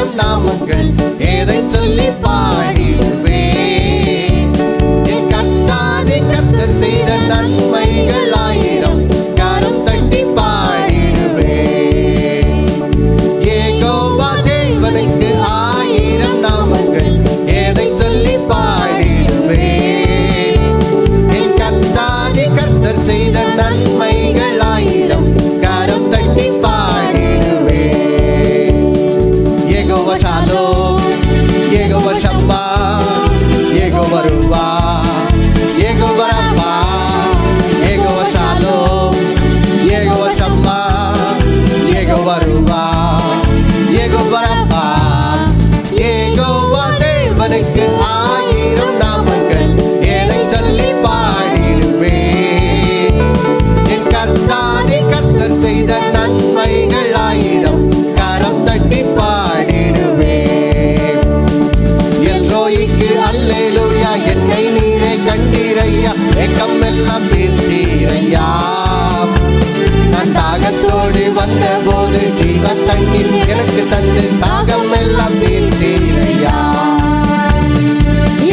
ஆயிரம் நாமங்கள் எதை சொல்லி பாடிடுவே. என் கர்த்தாதி கர்த்தர் செய்த நன்மைகள் ஆயிரம் கரம் தட்டி பாடிடுவே. யெகோவா தேவனுக்கு ஆயிரம் நாமங்கள் எதை சொல்லி பாடிடுவே. என் கர்த்தாதி கர்த்தர் செய்த நன்மைகள் ஆயிரம் கரம் தட்டி பாடிடுவே. யெகோவா ஷாலோம், யெகோவா ஷம்மா, யெகோவா ருவா, யெகோவா ரப்பா, யெகோவா ஷாலோம், யெகோவா ஷம்மா, யெகோவா ருவா, யெகோவா ரப்பா. யெகோவா தேவனுக்கு ஆயிரம் நாமங்கள் எதை சொல்லி பாடிடுவே. என் கர்த்தாதி கர்த்தர் செய்த நன்மைகள் ஆயிரம் கரம் தட்டி பாடிடுவே. எல்ரோய்க்கு அல்லேலூயா, என்னை நீரே கண்டீரையா, ஏக்கம் எல்லாம் தீர்த்தீரையா. நான் தாகத்தோடு வந்த போது ஜீவ தண்ணீர் எனக்கு தந்து தாகம் எல்லாம் தீர்த்தீரையா.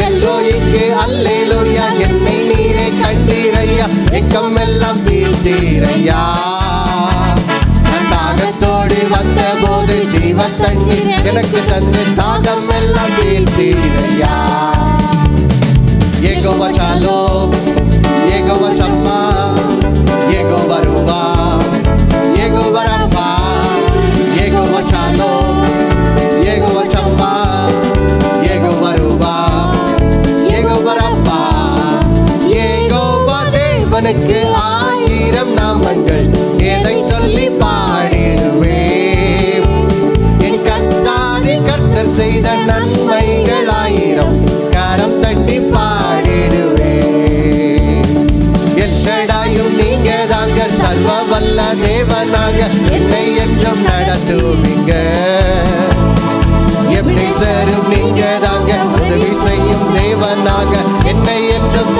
எல்ரோய்க்கு அல்லேலூயா, என்னை நீரே கண்டீரையா, ஏக்கம் எல்லாம் தீர்த்தீரையா. நான் தாகத்தோடு வந்த போது ஜீவ தண்ணீர் எனக்கு தந்து தாகம் எல்லாம் தீர்த்தீரையா. யெகோவா ஷாலோம், யெகோவா ஷம்மா, யெகோவா ருவா, யெகோவா ரப்பா, யெகோவா ஷாலோம், யெகோவா ஷம்மா, யெகோவா ருவா, யெகோவா ரப்பா. யெகோவா தேவனுக்கு ஆயிரம் நாமங்கள் எதை சொல்லி பாடிடுவே. என் கர்த்தாதி கர்த்தர் செய்த நன்மைகள் ஆயிரம் கரம் தட்டி பாடிடுவே. எல்ஷடாயும் நீங்க தாங்க, சர்வ வல்ல தேவனாக என்னை என்றும் நடத்துவீங்க. எப்படி சேரும் நீங்க தாங்க, உதவி செய்யும் தேவனாக என்னை என்றும்